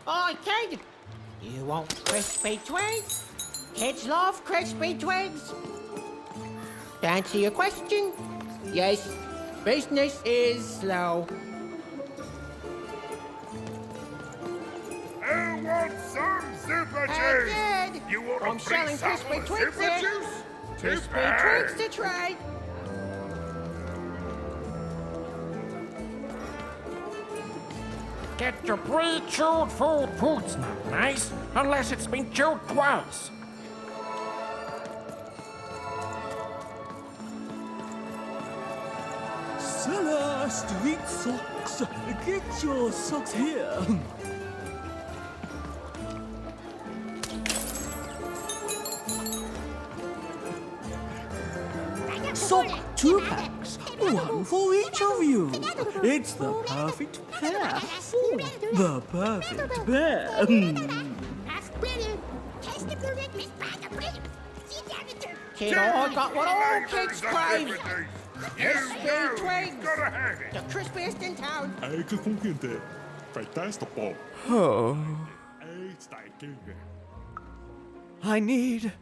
I kid. You want crispy twigs? Kids love crispy twigs. To answer your question, yes, business is slow. Who wants some super juice? I did. You want I'm a free selling sample crispy of twigs super here. juice? Too Crispy bad. twigs to try. Get your pre-chewed food food's not nice unless it's been chewed twice. Seller Street Socks. Get your socks here. Sock 2 packs, one for each of you. It's the perfect pair for the perfect bear. Kiddo, I got what all kids crave. You twigs. gotta have it. The crispiest in town. Ecco con te. Fai testo po'. Oh, Ehi, stai che? I need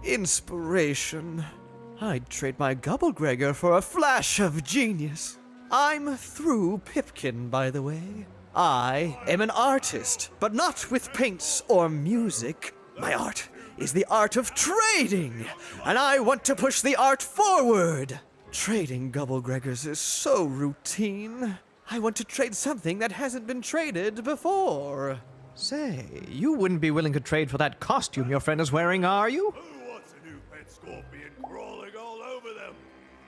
inspiration. I'd trade my Gubblegregor for a flash of genius. I'm through Pipkin, by the way. I am an artist, but not with paints or music. My art is the art of trading, and I want to push the art forward. Trading Gubblegregors is so routine. I want to trade something that hasn't been traded before. Say, you wouldn't be willing to trade for that costume your friend is wearing, are you? Who wants a new pet scorpion crawling all over them?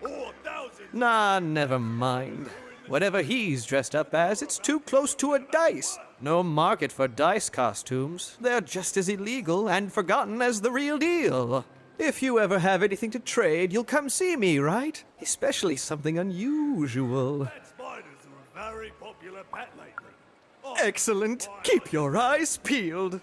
Or thousands? Nah, never mind. Whatever he's dressed up as, it's too close to a dice. No market for dice costumes. They're just as illegal and forgotten as the real deal. If you ever have anything to trade, you'll come see me, right? Especially something unusual. Pet spiders are a very popular pet lately. Oh, Excellent. Keep your eyes peeled.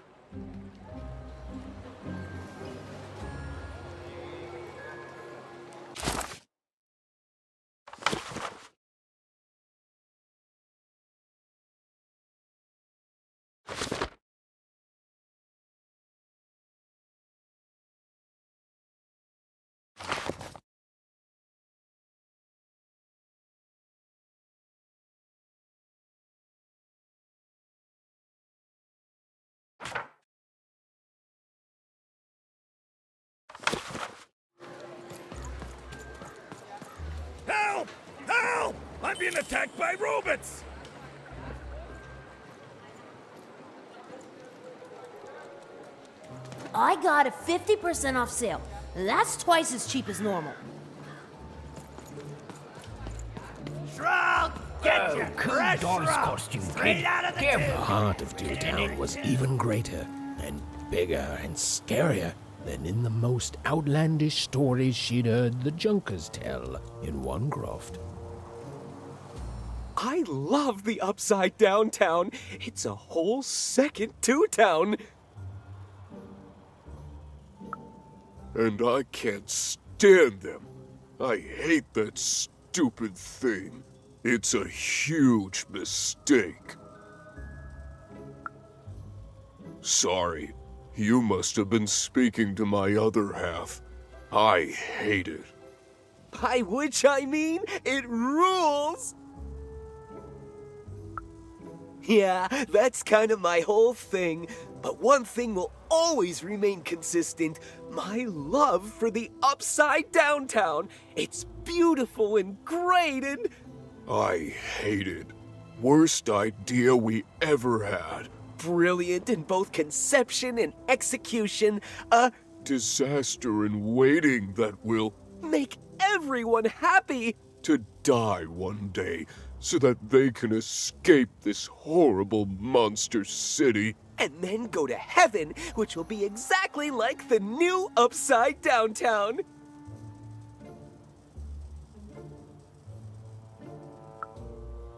Help! Help! I'm being attacked by robots! I got a 50% off sale. That's twice as cheap as normal. Shroud! Get your fresh Don's shroud! costume, Straight kid. out of the The tube! heart of Town was even greater and bigger and scarier than in the most outlandish stories she'd heard the Junkers tell in one croft. I love the Upside Down Town. It's a whole second to town. And I can't stand them. I hate that stupid thing. It's a huge mistake. Sorry, you must have been speaking to my other half. I hate it. By which I mean, it rules! Yeah, that's kind of my whole thing. But one thing will always remain consistent. My love for the Upside Down Town. It's beautiful and great and... I hate it. Worst idea we ever had. brilliant in both conception and execution. A disaster in waiting that will make everyone happy. To die one day so that they can escape this horrible monster city. And then go to heaven, which will be exactly like the new Upside Down Town.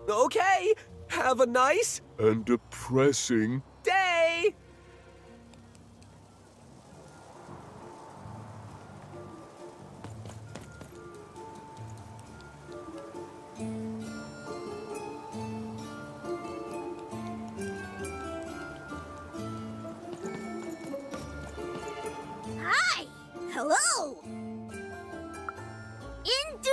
Okay, have a nice and depressing day.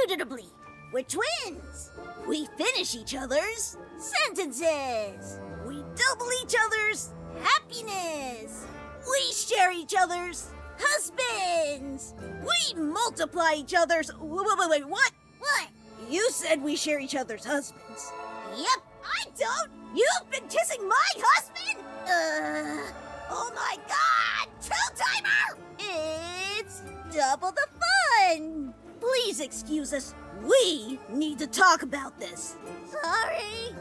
Indubitably. We're twins. We finish each other's sentences. We double each other's happiness. We share each other's husbands. We multiply each other's... Wait, what? What? You said we share each other's husbands. Yep, I don't. You've been kissing my husband? Oh my god! Two-timer! It's double the fun! Please excuse us. We need to talk about this. Sorry.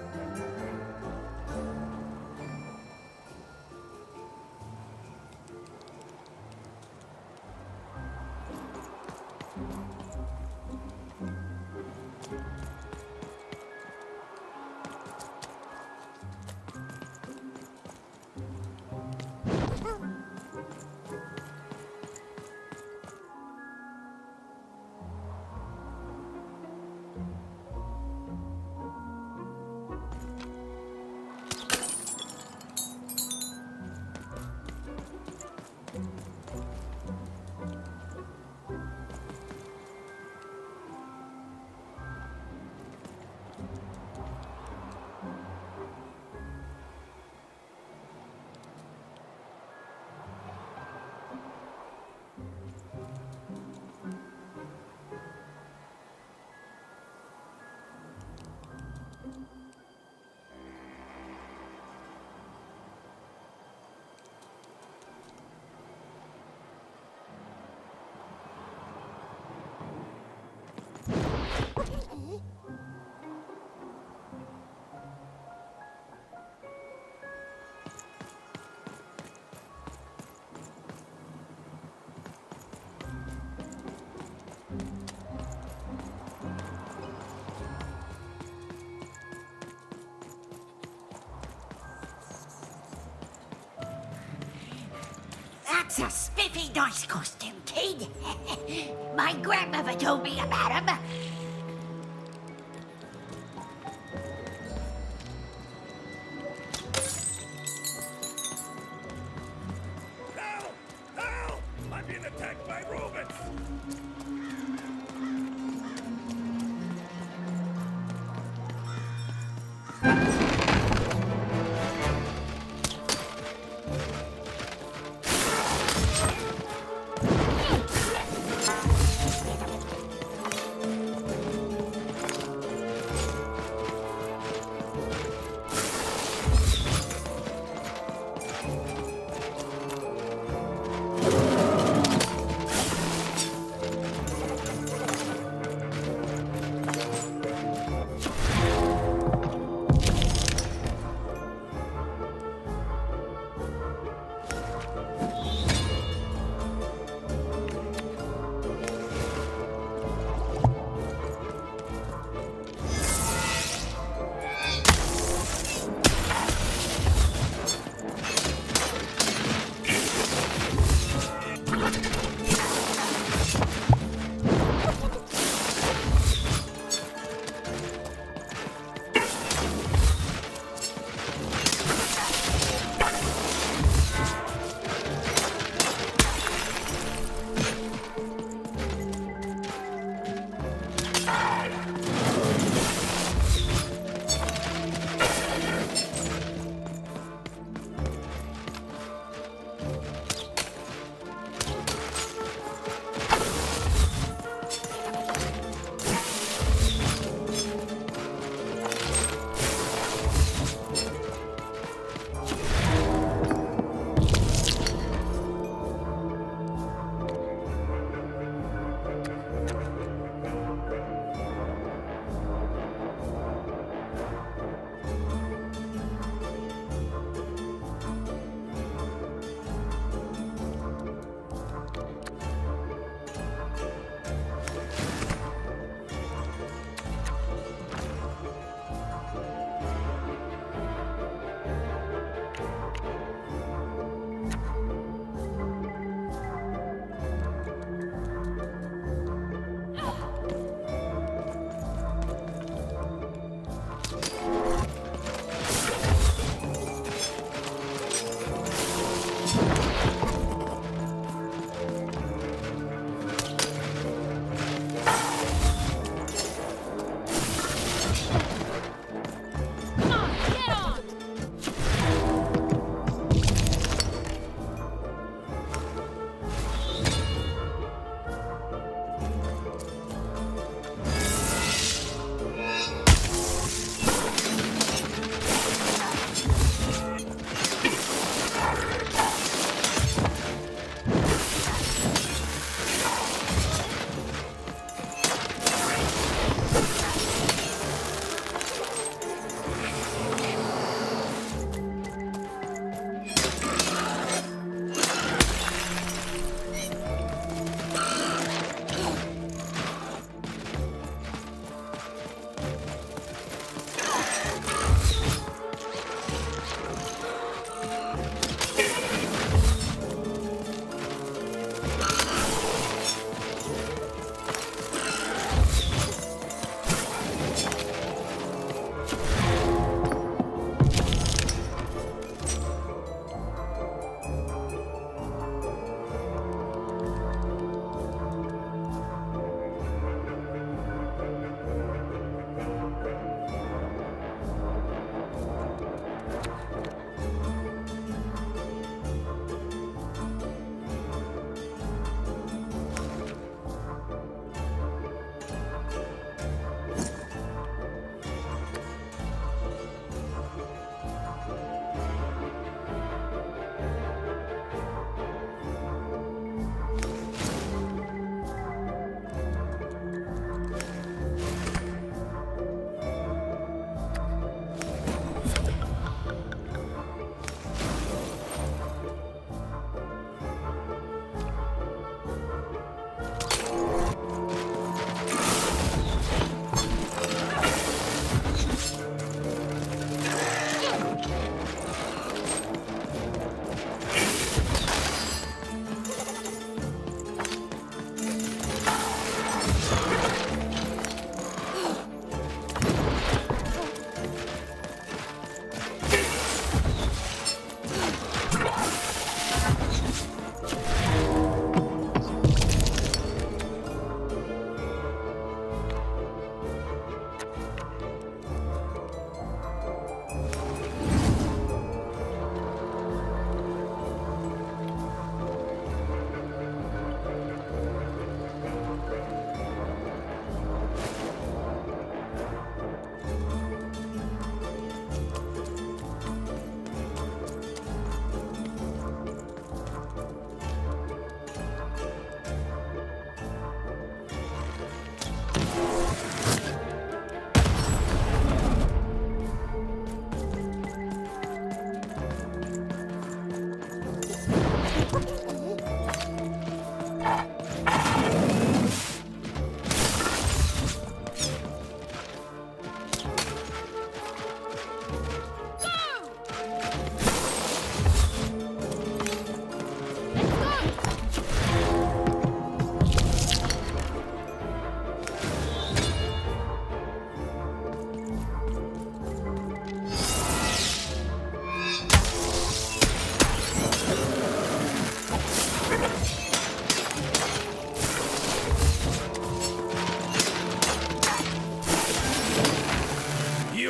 That's a spiffy nice costume, kid. My grandmother told me about him. Help! Help! I'm being attacked by robots!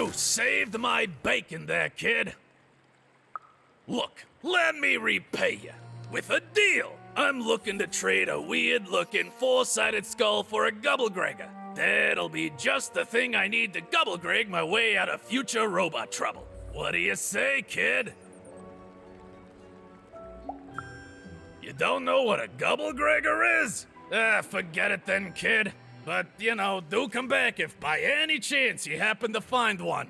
You saved my bacon there, kid. Look, let me repay you with a deal. I'm looking to trade a weird-looking four-sided skull for a Gubblegregor. That'll be just the thing I need to Gubblegreg my way out of future robot trouble. What do you say, kid? You don't know what a Gubblegregor is? Forget it then, kid. But, you know, do come back if by any chance you happen to find one.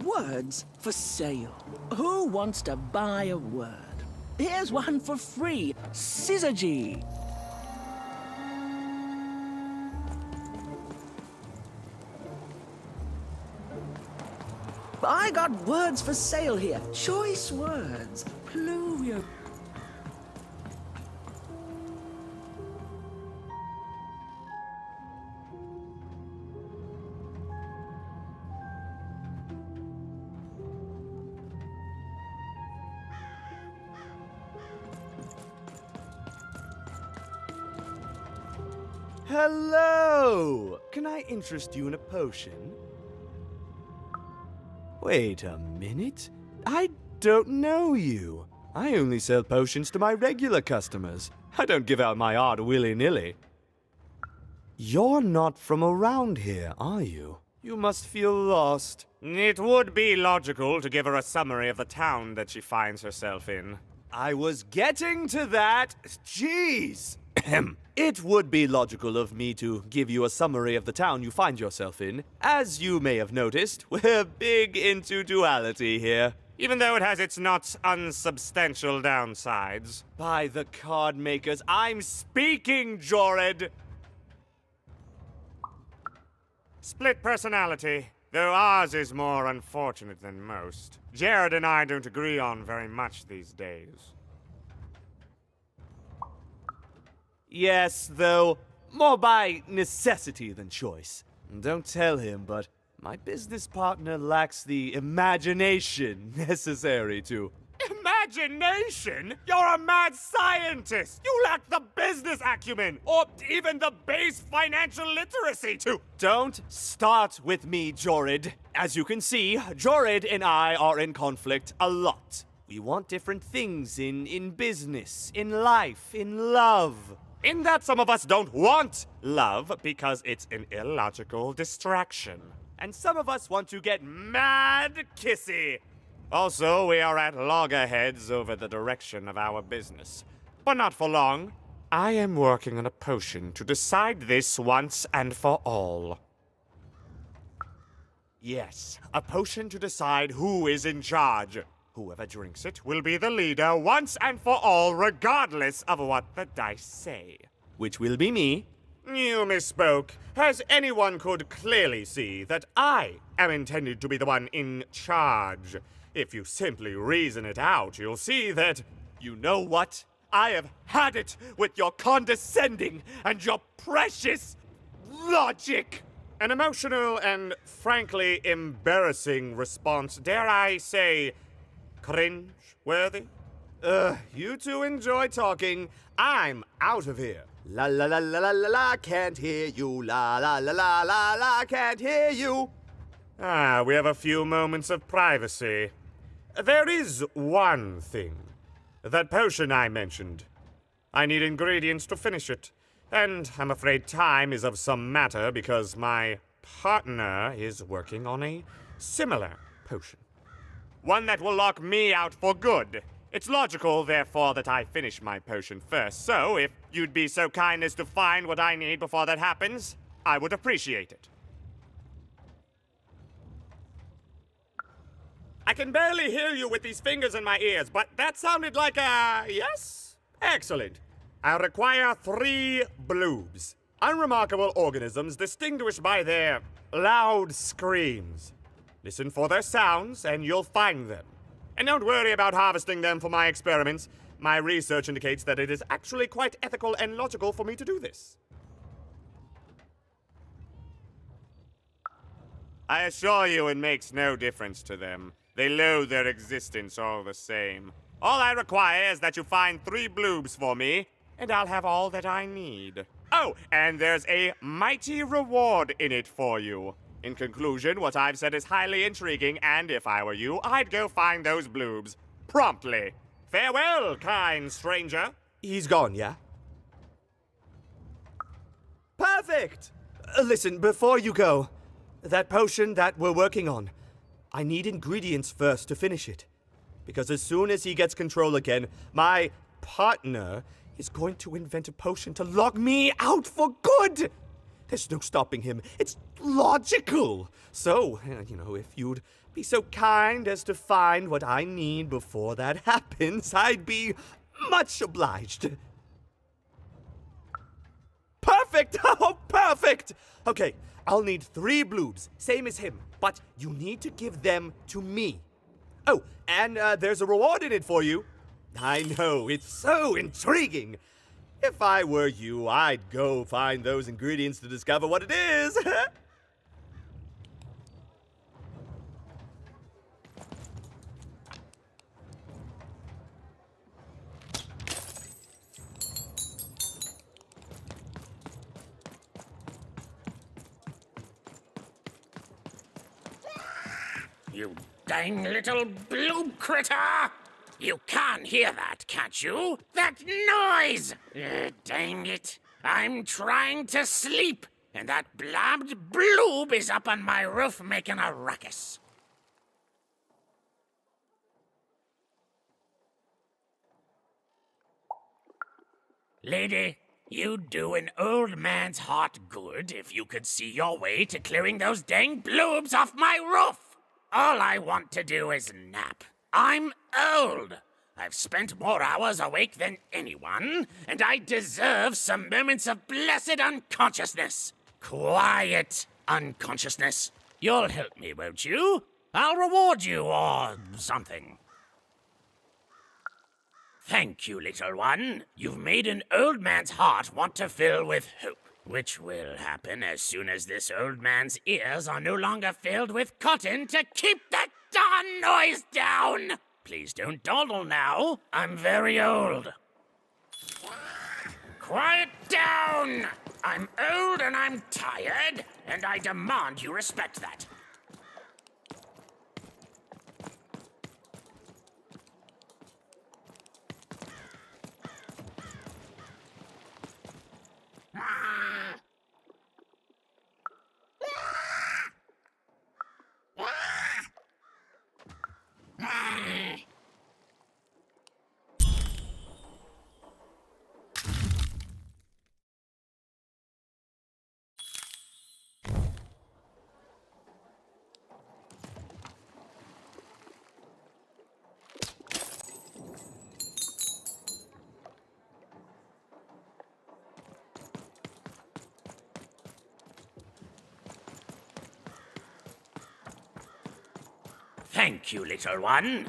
Words for sale. Who wants to buy a word? Here's one for free. Syzygy. I got words for sale here. Choice words. Pluvio. Hello! Can I interest you in a potion? Wait a minute. I don't know you. I only sell potions to my regular customers. I don't give out my art willy-nilly. You're not from around here, are you? You must feel lost. It would be logical to give her a summary of the town that she finds herself in. I was getting to that. Jeez! It would be logical of me to give you a summary of the town you find yourself in. As you may have noticed, we're big into duality here. Even though it has its not unsubstantial downsides. By the card makers, I'm speaking, Jorid! Split personality, though ours is more unfortunate than most. Jared and I don't agree on very much these days. Yes, though, more by necessity than choice. Don't tell him, but my business partner lacks the imagination necessary to... Imagination? You're a mad scientist! You lack the business acumen, or even the base financial literacy to... Don't start with me, Jorid. As you can see, Jorid and I are in conflict a lot. We want different things in business, in life, in love. In that some of us don't want love because it's an illogical distraction. And some of us want to get mad kissy. Also, we are at loggerheads over the direction of our business. But not for long. I am working on a potion to decide this once and for all. Yes, a potion to decide who is in charge. Whoever drinks it will be the leader once and for all, regardless of what the dice say. Which will be me. You misspoke, as anyone could clearly see that I am intended to be the one in charge. If you simply reason it out, you'll see that... You know what? I have had it with your condescending and your precious logic! An emotional and frankly embarrassing response, dare I say... cringe-worthy? You two enjoy talking. I'm out of here. La la la la la la la, can't hear you. La la la la la la, can't hear you. We have a few moments of privacy. There is one thing. That potion I mentioned. I need ingredients to finish it. And I'm afraid time is of some matter because my partner is working on a similar potion. One that will lock me out for good. It's logical, therefore, that I finish my potion first. So, if you'd be so kind as to find what I need before that happens, I would appreciate it. I can barely hear you with these fingers in my ears, but that sounded like a yes? Excellent. I require 3 bloobs. Unremarkable organisms distinguished by their loud screams. Listen for their sounds, and you'll find them. And don't worry about harvesting them for my experiments. My research indicates that it is actually quite ethical and logical for me to do this. I assure you it makes no difference to them. They loathe their existence all the same. All I require is that you find 3 bloobs for me, and I'll have all that I need. Oh, and there's a mighty reward in it for you. In conclusion, what I've said is highly intriguing, and if I were you, I'd go find those bloobs. Promptly. Farewell, kind stranger. He's gone, yeah? Perfect! Listen, before you go, that potion that we're working on, I need ingredients first to finish it. Because as soon as he gets control again, my partner is going to invent a potion to lock me out for good! There's no stopping him. It's logical. So, if you'd be so kind as to find what I need before that happens, I'd be much obliged. Perfect! Oh, perfect! Okay, I'll need 3 bloobs, same as him, but you need to give them to me. Oh, and there's a reward in it for you. I know, it's so intriguing. If I were you, I'd go find those ingredients to discover what it is. You dang little bloob critter! You can't hear that, can't you? That noise! Dang it. I'm trying to sleep, and that blabbed bloob is up on my roof making a ruckus. Lady, you'd do an old man's heart good if you could see your way to clearing those dang bloobs off my roof. All I want to do is nap. I'm old. I've spent more hours awake than anyone, and I deserve some moments of blessed unconsciousness. Quiet unconsciousness. You'll help me, won't you? I'll reward you or something. Thank you, little one. You've made an old man's heart want to fill with hope, which will happen as soon as this old man's ears are no longer filled with cotton to keep that darn noise down. Please don't dawdle now. I'm very old. Quiet down! I'm old and I'm tired, and I demand you respect that. Thank you, little one.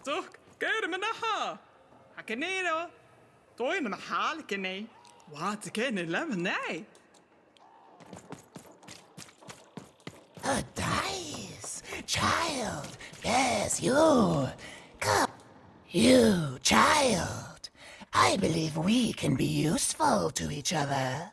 Så, gør det med det her. Hakanero. Tôi là Mahalikane. What can it lemonade? A dice! Child, yes, you. Come. You, child. I believe we can be useful to each other.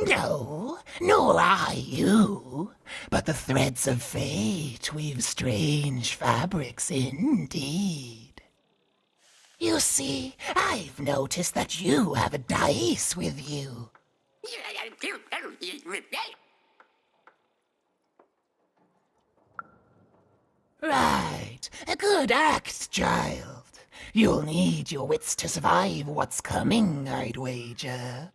No, nor I you. But the threads of fate weave strange fabrics indeed. You see, I've noticed that you have a dice with you. Right, a good act, child. You'll need your wits to survive what's coming, I'd wager.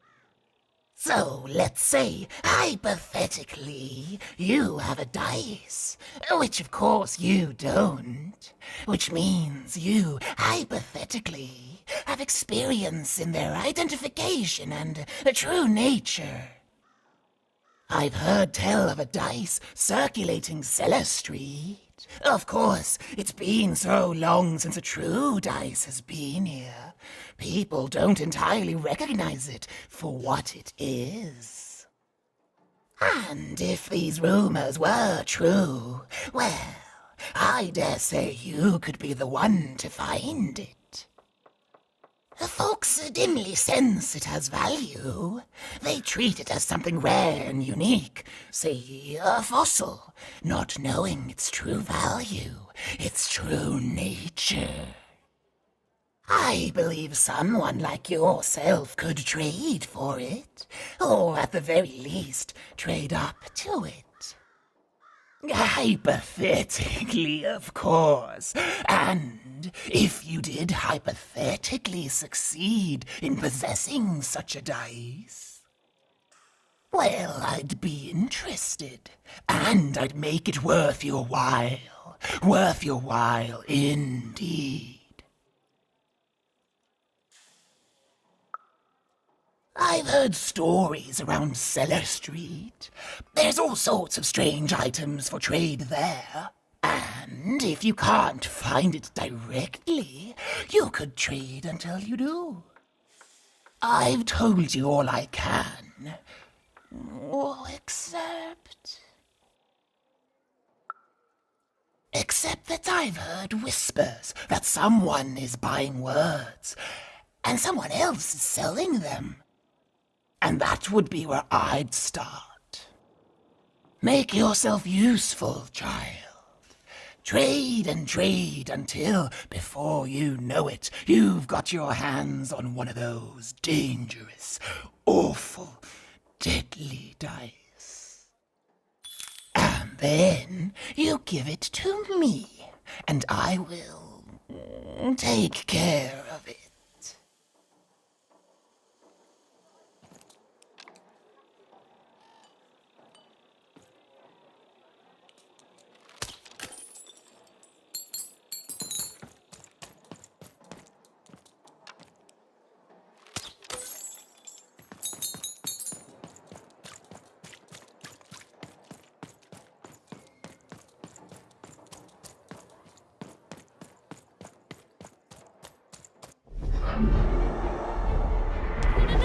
So, let's say, hypothetically, you have a dice, which of course you don't, which means you, hypothetically, have experience in their identification and true nature. I've heard tell of a dice circulating Cellar Street. Of course, it's been so long since a true dice has been here. People don't entirely recognize it for what it is. And if these rumors were true, well, I dare say you could be the one to find it. Folks dimly sense it has value. They treat it as something rare and unique, say a fossil, not knowing its true value, its true nature. I believe someone like yourself could trade for it, or at the very least, trade up to it. Hypothetically, of course. And if you did hypothetically succeed in possessing such a dice, well, I'd be interested, and I'd make it worth your while. Worth your while indeed. I've heard stories around Cellar Street. There's all sorts of strange items for trade there. And if you can't find it directly, you could trade until you do. I've told you all I can. Except that I've heard whispers that someone is buying words, and someone else is selling them. And that would be where I'd start. Make yourself useful, child. Trade and trade until, before you know it, you've got your hands on one of those dangerous, awful, deadly dice. And then you give it to me, and I will take care of it.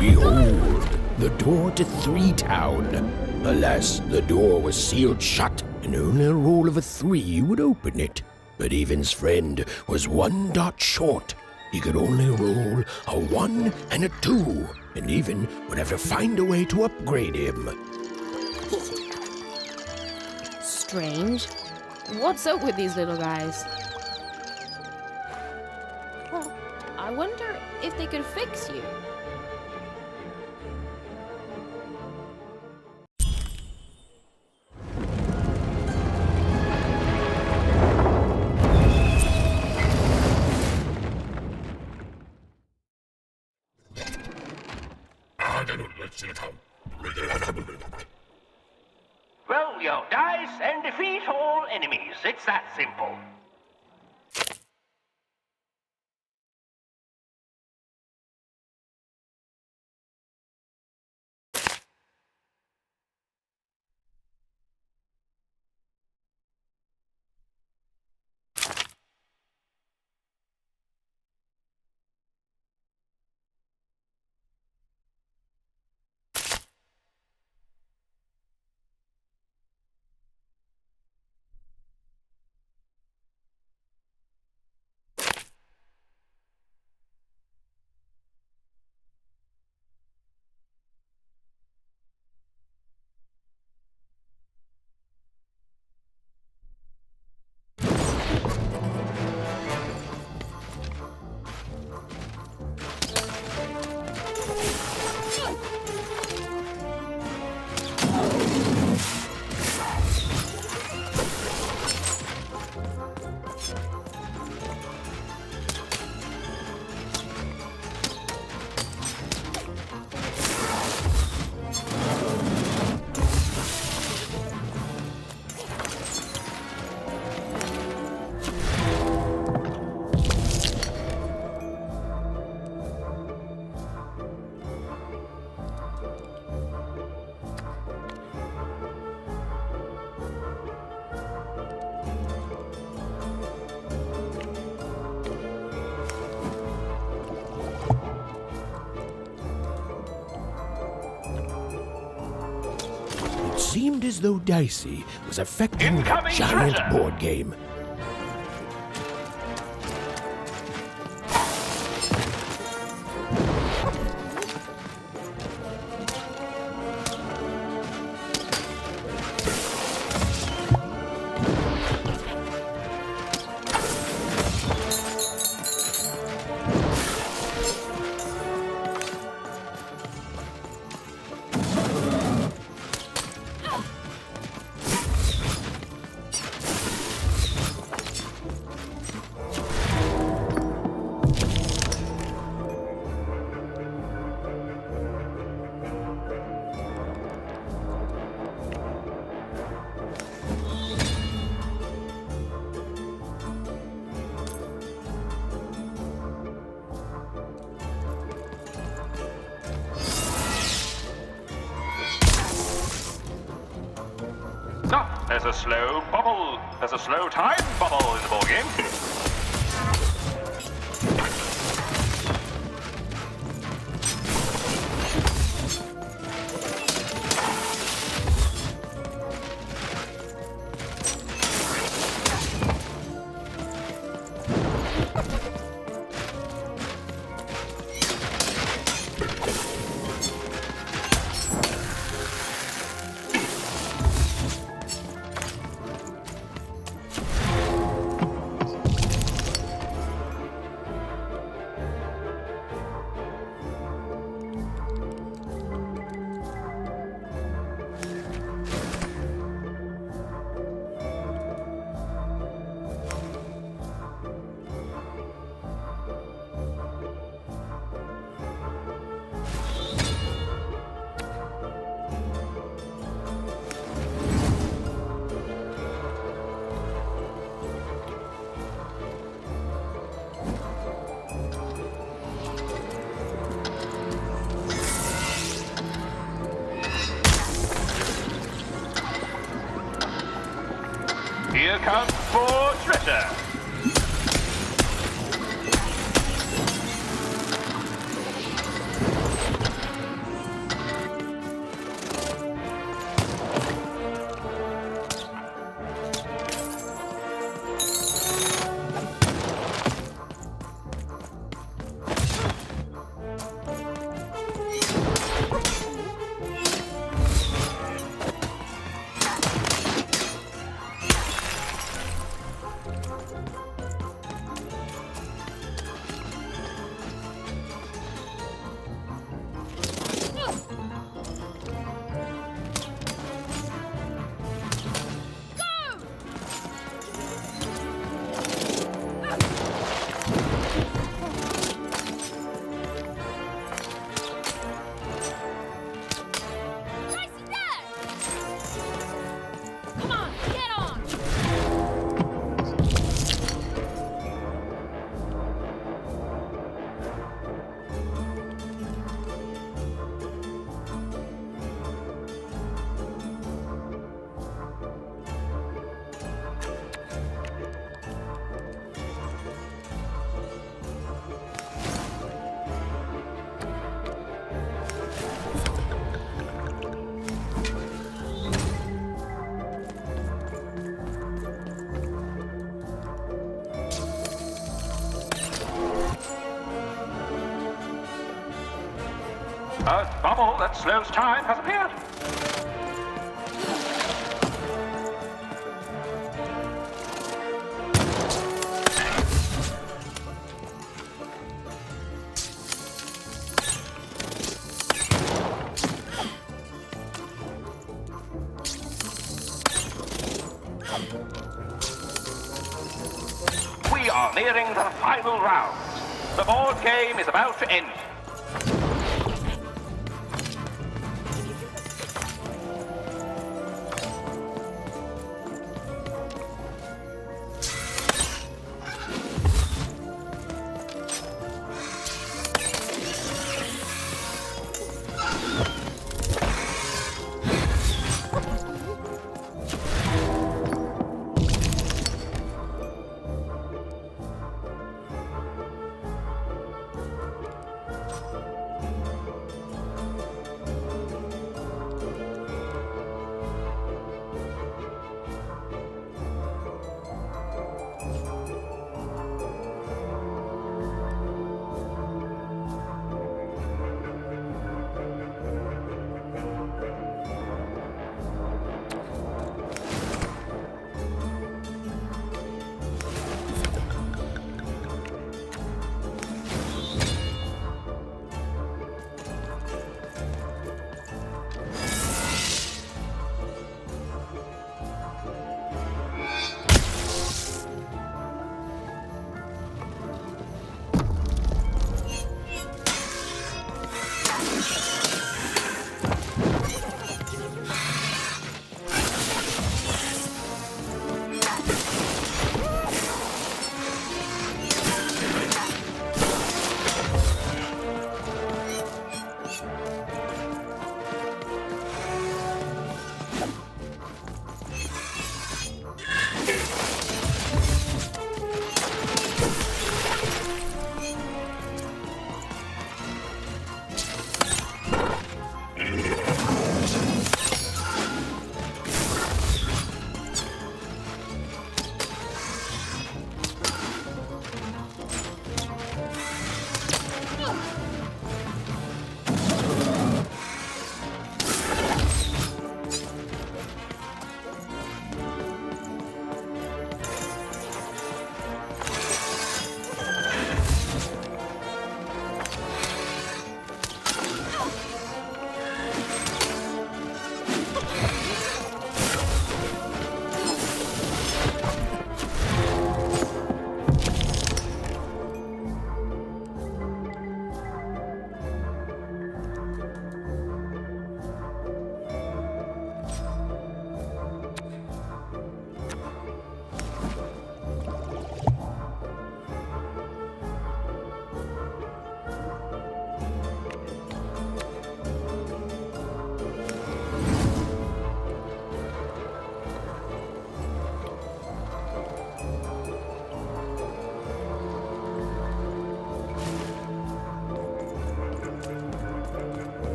Behold, the door to Three Town. Alas, the door was sealed shut, and only a roll of a 3 would open it. But Even's friend was 1 dot short. He could only roll a 1 and a 2, and Even would have to find a way to upgrade him. Strange. What's up with these little guys? Well, I wonder if they could fix you. Roll your dice and defeat all enemies. It's that simple. seemed as though Dicey was affecting the Incoming giant treasure! board game. Ah, there's a slow bubble. There's a slow time bubble in the ball game. Here comes for treasure. A bubble that slows time has appeared. We are nearing the final round. The board game is about to end.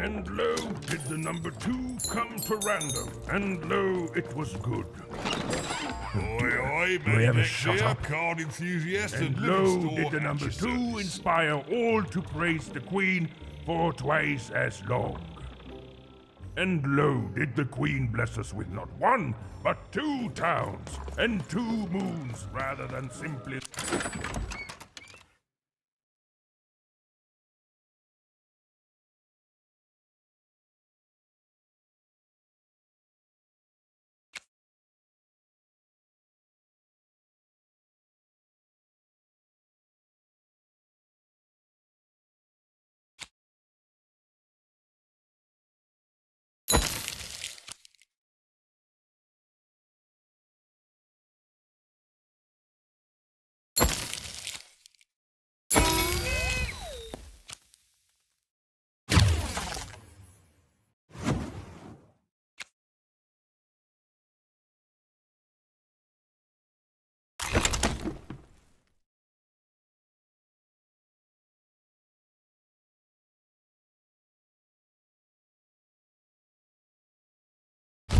And lo, did the number 2 come to random, and lo, it was good. Oi, Do we ever Maniac shut here, up? card enthusiast And and lo, living store did the at number your 2 service. inspire all to praise the Queen for twice as long. And lo, did the Queen bless us with not 1, but 2 towns, and 2 moons, rather than simply...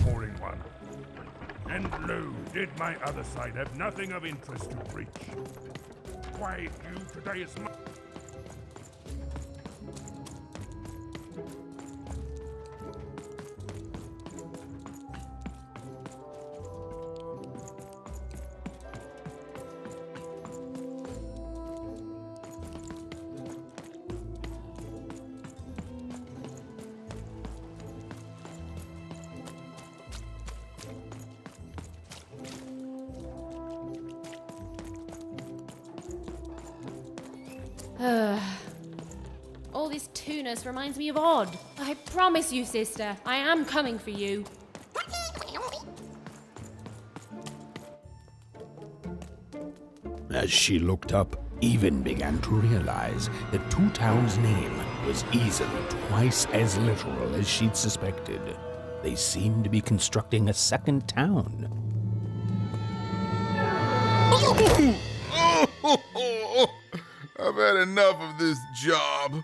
Boring one. And lo, did my other side have nothing of interest to preach? Quiet you, today is my... All this tunus reminds me of Odd. I promise you, sister, I am coming for you. As she looked up, Even began to realize that Two Town's name was easily twice as literal as she'd suspected. They seemed to be constructing a second town. I've had enough of this job.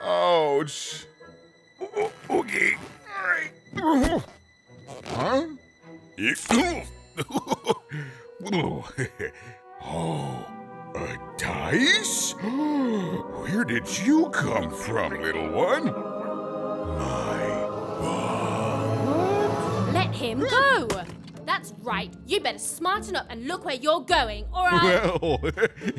Ouch. Okay. All right. Huh? Oh, a dice? Where did you come from, little one? Let him go! That's right. You better smarten up and look where you're going, or I'll... Well,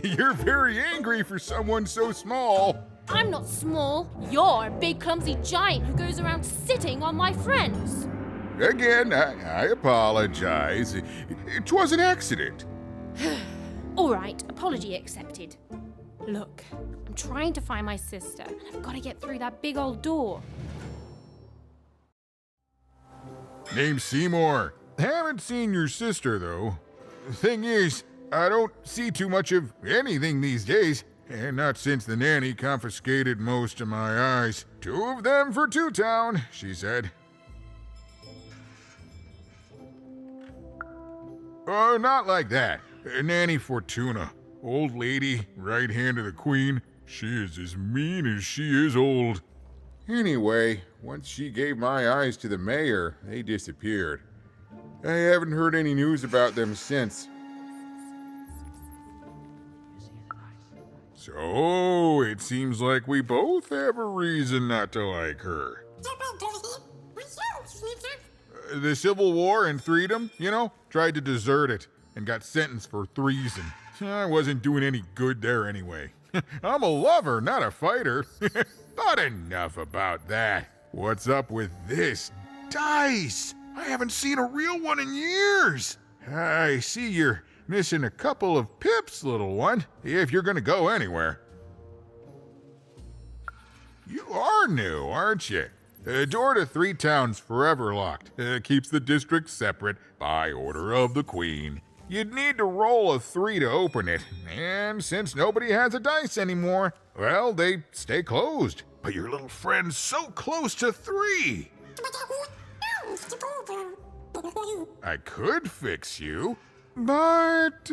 you're very angry for someone so small. I'm not small. You're a big, clumsy giant who goes around sitting on my friends. Again, I apologize. It was an accident. All right, apology accepted. Look, I'm trying to find my sister, and I've got to get through that big old door. Name's Seymour. Haven't seen your sister, though. Thing is, I don't see too much of anything these days, and not since the nanny confiscated most of my eyes. 2 of them for Two Town, she said. Oh, not like that. Nanny Fortuna. Old lady, right hand of the Queen. She is as mean as she is old. Anyway, once she gave my eyes to the mayor, they disappeared. I haven't heard any news about them since. So, it seems like we both have a reason not to like her. The Civil War and Freedom, tried to desert it and got sentenced for treason. I wasn't doing any good there anyway. I'm a lover, not a fighter. But enough about that. What's up with this dice? I haven't seen a real one in years. I see you're missing a couple of pips, little one, if you're gonna go anywhere. You are new, aren't you? Door to Three Towns forever locked. Keeps the district separate by order of the Queen. You'd need to roll a 3 to open it, and since nobody has a dice anymore, well, they stay closed. But your little friend's so close to 3. I could fix you, but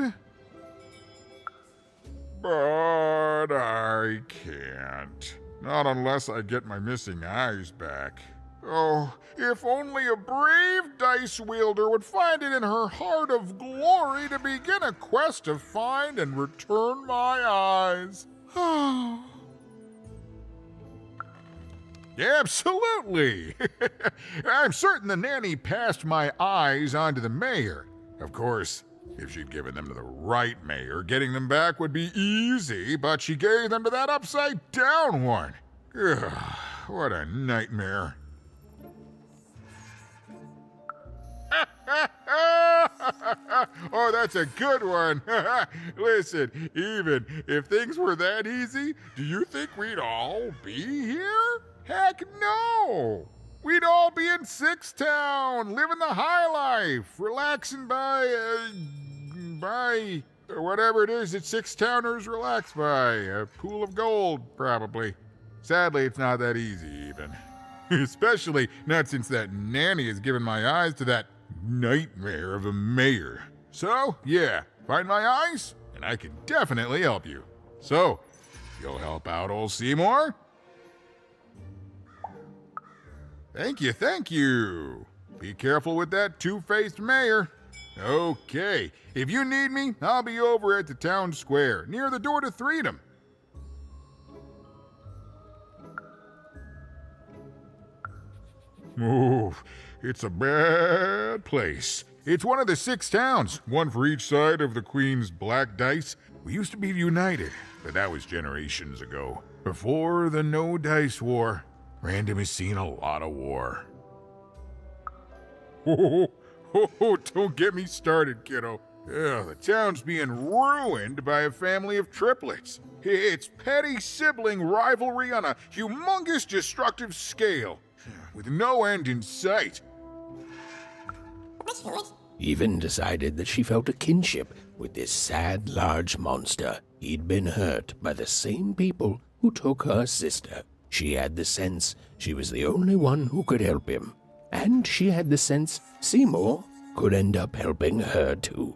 I can't. Not unless I get my missing eyes back. Oh, if only a brave dice wielder would find it in her heart of glory to begin a quest to find and return my eyes. Absolutely! I'm certain the nanny passed my eyes on to the mayor. Of course, if she'd given them to the right mayor, getting them back would be easy, but she gave them to that upside-down one. Ugh, what a nightmare. Oh, that's a good one. Listen, even if things were that easy, do you think we'd all be here? Heck no! We'd all be in Six Town, living the high life, relaxing by whatever it is that Six Towners relax by. A pool of gold, probably. Sadly, it's not that easy, even. Especially not since that nanny has given my eyes to that nightmare of a mayor. So, yeah, find my eyes, and I can definitely help you. So, you'll help out old Seymour? Thank you, thank you. Be careful with that two-faced mayor. Okay, if you need me, I'll be over at the town square, near the door to Freedom. Oh, it's a bad place. It's one of the 6 towns, one for each side of the Queen's black dice. We used to be united, but that was generations ago. Before the No Dice War, Random has seen a lot of war. Oh, don't get me started, kiddo. The town's being ruined by a family of triplets. It's petty sibling rivalry on a humongous destructive scale, with no end in sight. Even decided that she felt a kinship with this sad, large monster. He'd been hurt by the same people who took her sister. She had the sense she was the only one who could help him. And she had the sense Seymour could end up helping her too.